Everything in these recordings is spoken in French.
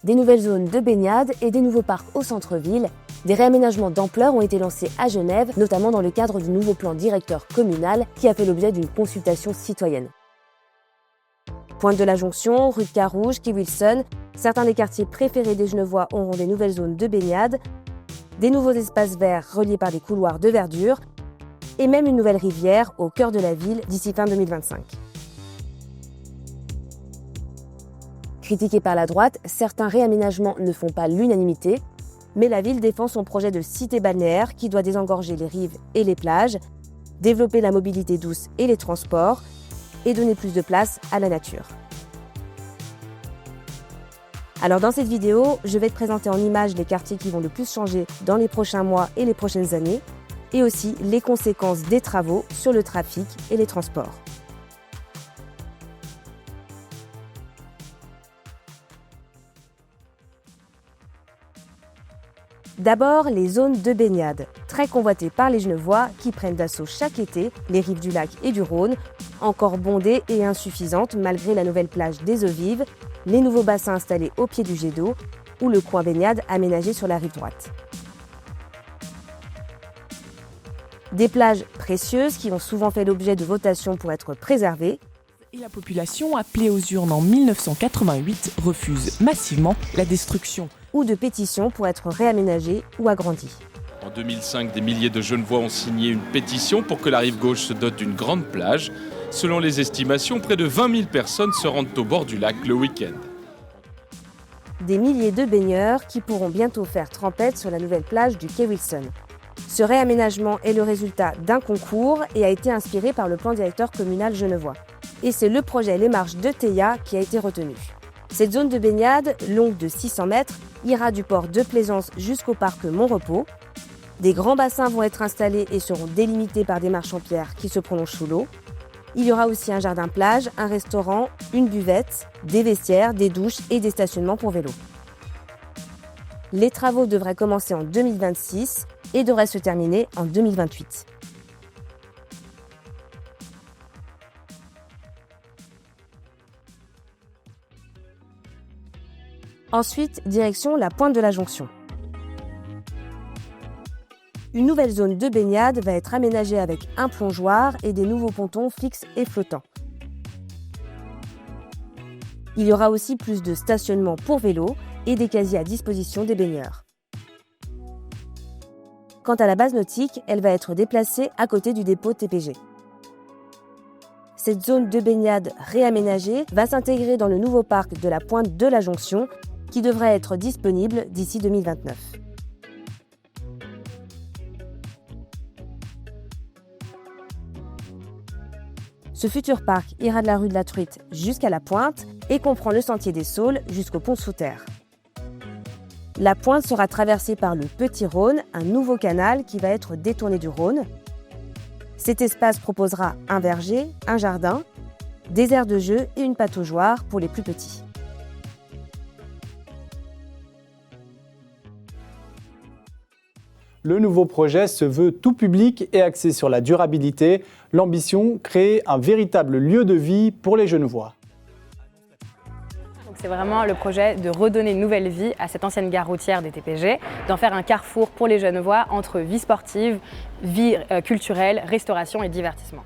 Des nouvelles zones de baignade et des nouveaux parcs au centre-ville. Des réaménagements d'ampleur ont été lancés à Genève, notamment dans le cadre du nouveau plan directeur communal qui a fait l'objet d'une consultation citoyenne. Pointe de la Jonction, rue de Carouge, quai Wilson, certains des quartiers préférés des Genevois auront des nouvelles zones de baignade, des nouveaux espaces verts reliés par des couloirs de verdure et même une nouvelle rivière au cœur de la ville d'ici fin 2025. Critiqués par la droite, certains réaménagements ne font pas l'unanimité, mais la ville défend son projet de cité balnéaire qui doit désengorger les rives et les plages, développer la mobilité douce et les transports et donner plus de place à la nature. Alors dans cette vidéo, je vais te présenter en images les quartiers qui vont le plus changer dans les prochains mois et les prochaines années, et aussi les conséquences des travaux sur le trafic et les transports. D'abord, les zones de baignade, très convoitées par les Genevois qui prennent d'assaut chaque été les rives du lac et du Rhône, encore bondées et insuffisantes malgré la nouvelle plage des Eaux Vives, les nouveaux bassins installés au pied du jet d'eau ou le coin baignade aménagé sur la rive droite. Des plages précieuses qui ont souvent fait l'objet de votations pour être préservées. Et la population, appelée aux urnes en 1988, refuse massivement la destruction. Ou de pétitions pour être réaménagées ou agrandies. En 2005, des milliers de Genevois ont signé une pétition pour que la rive gauche se dote d'une grande plage. Selon les estimations, près de 20 000 personnes se rendent au bord du lac le week-end. Des milliers de baigneurs qui pourront bientôt faire trempette sur la nouvelle plage du quai Wilson. Ce réaménagement est le résultat d'un concours et a été inspiré par le plan directeur communal genevois. Et c'est le projet Les Marches de Théa qui a été retenu. Cette zone de baignade, longue de 600 mètres, ira du port de Plaisance jusqu'au parc Montrepos. Des grands bassins vont être installés et seront délimités par des marches en pierre qui se prolongent sous l'eau. Il y aura aussi un jardin-plage, un restaurant, une buvette, des vestiaires, des douches et des stationnements pour vélos. Les travaux devraient commencer en 2026 et devraient se terminer en 2028. Ensuite, direction la Pointe de la Jonction. Une nouvelle zone de baignade va être aménagée avec un plongeoir et des nouveaux pontons fixes et flottants. Il y aura aussi plus de stationnements pour vélos et des casiers à disposition des baigneurs. Quant à la base nautique, elle va être déplacée à côté du dépôt TPG. Cette zone de baignade réaménagée va s'intégrer dans le nouveau parc de la Pointe de la Jonction qui devrait être disponible d'ici 2029. Ce futur parc ira de la rue de la Truite jusqu'à la Pointe et comprend le sentier des Saules jusqu'au pont sous terre. La Pointe sera traversée par le Petit Rhône, un nouveau canal qui va être détourné du Rhône. Cet espace proposera un verger, un jardin, des aires de jeu et une pataugeoire pour les plus petits. Le nouveau projet se veut tout public et axé sur la durabilité. L'ambition, créer un véritable lieu de vie pour les Genevois. C'est vraiment le projet de redonner une nouvelle vie à cette ancienne gare routière des TPG, d'en faire un carrefour pour les Genevois entre vie sportive, vie culturelle, restauration et divertissement.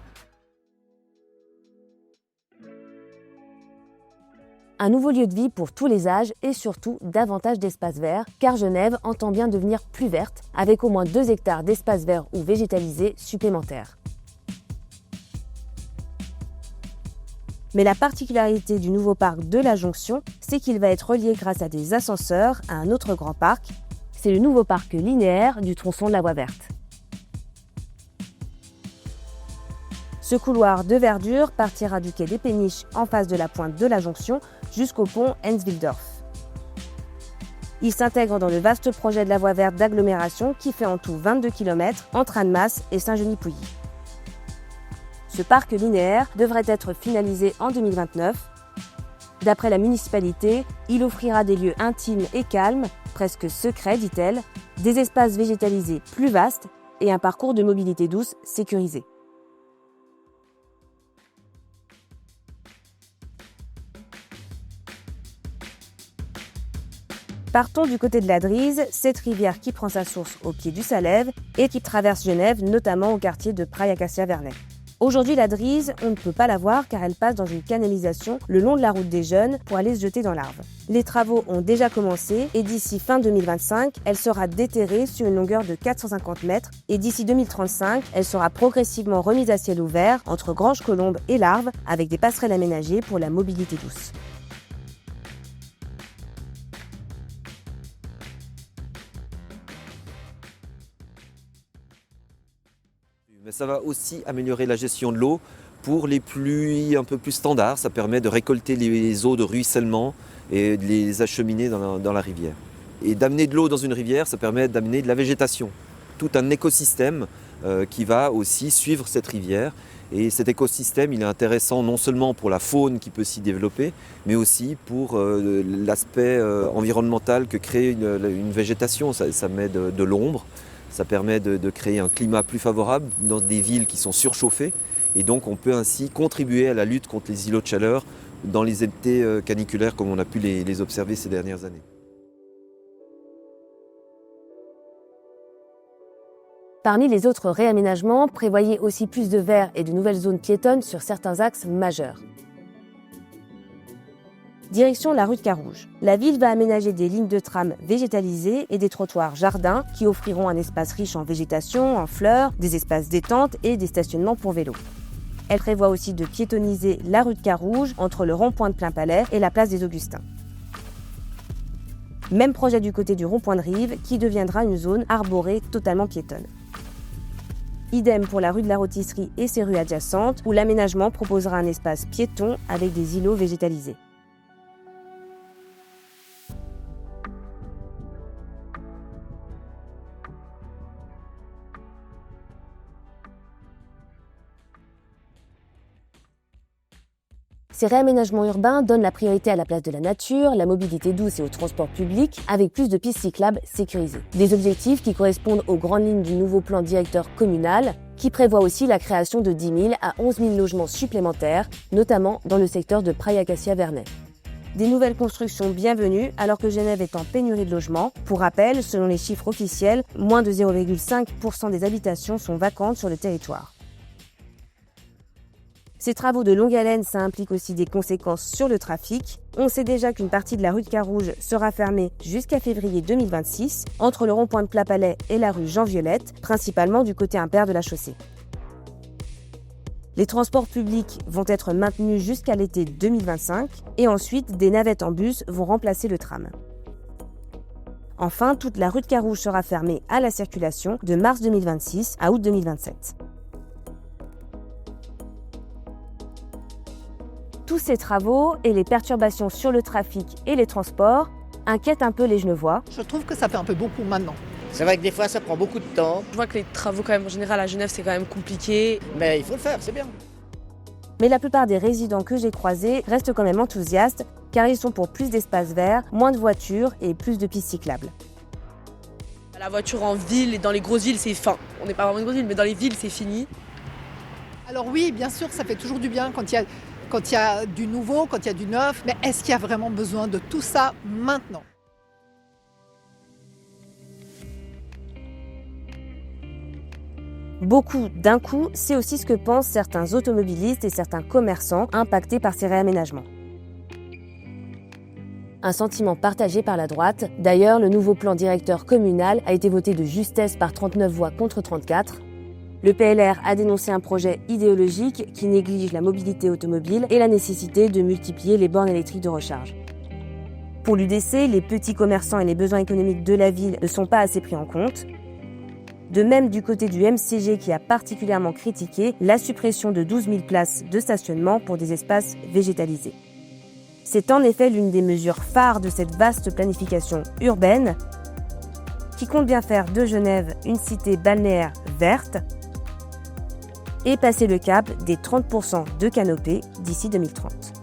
Un nouveau lieu de vie pour tous les âges et surtout davantage d'espaces verts, car Genève entend bien devenir plus verte, avec au moins 2 hectares d'espaces verts ou végétalisés supplémentaires. Mais la particularité du nouveau parc de la Jonction, c'est qu'il va être relié grâce à des ascenseurs à un autre grand parc. C'est le nouveau parc linéaire du tronçon de la Voie verte. Ce couloir de verdure partira du quai des Péniches en face de la Pointe de la Jonction jusqu'au pont Henswildorf. Il s'intègre dans le vaste projet de la Voie verte d'agglomération qui fait en tout 22 km entre Annemasse et Saint-Genis-Pouilly. Ce parc linéaire devrait être finalisé en 2029. D'après la municipalité, il offrira des lieux intimes et calmes, presque secrets, dit-elle, des espaces végétalisés plus vastes et un parcours de mobilité douce sécurisé. Partons du côté de la Drise, cette rivière qui prend sa source au pied du Salève et qui traverse Genève, notamment au quartier de Praille Acacia Vernet. Aujourd'hui, la Drise, on ne peut pas la voir car elle passe dans une canalisation le long de la route des Jeunes pour aller se jeter dans l'Arve. Les travaux ont déjà commencé et d'ici fin 2025, elle sera déterrée sur une longueur de 450 mètres et d'ici 2035, elle sera progressivement remise à ciel ouvert entre Grange-Colombe et l'Arve avec des passerelles aménagées pour la mobilité douce. Mais ça va aussi améliorer la gestion de l'eau pour les pluies un peu plus standards. Ça permet de récolter les eaux de ruissellement et de les acheminer dans la rivière. Et d'amener de l'eau dans une rivière, ça permet d'amener de la végétation. Tout un écosystème qui va aussi suivre cette rivière. Et cet écosystème, il est intéressant non seulement pour la faune qui peut s'y développer, mais aussi pour l'aspect environnemental que crée une végétation. Ça met de l'ombre. Ça permet de créer un climat plus favorable dans des villes qui sont surchauffées. Et donc on peut ainsi contribuer à la lutte contre les îlots de chaleur dans les étés caniculaires comme on a pu les observer ces dernières années. Parmi les autres réaménagements, prévoyez aussi plus de verre et de nouvelles zones piétonnes sur certains axes majeurs. Direction la rue de Carouge. La ville va aménager des lignes de tram végétalisées et des trottoirs jardins qui offriront un espace riche en végétation, en fleurs, des espaces détente et des stationnements pour vélos. Elle prévoit aussi de piétonniser la rue de Carouge entre le rond-point de Plain-Palais et la place des Augustins. Même projet du côté du rond-point de Rive qui deviendra une zone arborée totalement piétonne. Idem pour la rue de la Rôtisserie et ses rues adjacentes où l'aménagement proposera un espace piéton avec des îlots végétalisés. Ces réaménagements urbains donnent la priorité à la place de la nature, la mobilité douce et au transport public, avec plus de pistes cyclables sécurisées. Des objectifs qui correspondent aux grandes lignes du nouveau plan directeur communal, qui prévoit aussi la création de 10 000 à 11 000 logements supplémentaires, notamment dans le secteur de Praille Acacia Vernet. Des nouvelles constructions bienvenues alors que Genève est en pénurie de logements. Pour rappel, selon les chiffres officiels, moins de 0,5% des habitations sont vacantes sur le territoire. Ces travaux de longue haleine, ça implique aussi des conséquences sur le trafic. On sait déjà qu'une partie de la rue de Carouge sera fermée jusqu'à février 2026, entre le rond-point de Plain-Palais et la rue Jean-Violette, principalement du côté impair de la chaussée. Les transports publics vont être maintenus jusqu'à l'été 2025, et ensuite des navettes en bus vont remplacer le tram. Enfin, toute la rue de Carouge sera fermée à la circulation de mars 2026 à août 2027. Tous ces travaux et les perturbations sur le trafic et les transports inquiètent un peu les Genevois. Je trouve que ça fait un peu beaucoup maintenant. C'est vrai que des fois ça prend beaucoup de temps. Je vois que les travaux quand même en général à Genève c'est quand même compliqué. Mais il faut le faire, c'est bien. Mais la plupart des résidents que j'ai croisés restent quand même enthousiastes car ils sont pour plus d'espaces verts, moins de voitures et plus de pistes cyclables. La voiture en ville et dans les grosses villes c'est fin. On n'est pas vraiment une grosse ville mais dans les villes c'est fini. Alors oui, bien sûr, ça fait toujours du bien quand il y a du nouveau, quand il y a du neuf. Mais est-ce qu'il y a vraiment besoin de tout ça maintenant ? Beaucoup d'un coup, c'est aussi ce que pensent certains automobilistes et certains commerçants impactés par ces réaménagements. Un sentiment partagé par la droite. D'ailleurs, le nouveau plan directeur communal a été voté de justesse par 39 voix contre 34. Le PLR a dénoncé un projet idéologique qui néglige la mobilité automobile et la nécessité de multiplier les bornes électriques de recharge. Pour l'UDC, les petits commerçants et les besoins économiques de la ville ne sont pas assez pris en compte. De même du côté du MCG qui a particulièrement critiqué la suppression de 12 000 places de stationnement pour des espaces végétalisés. C'est en effet l'une des mesures phares de cette vaste planification urbaine qui compte bien faire de Genève une cité balnéaire verte et passer le cap des 30% de canopée d'ici 2030.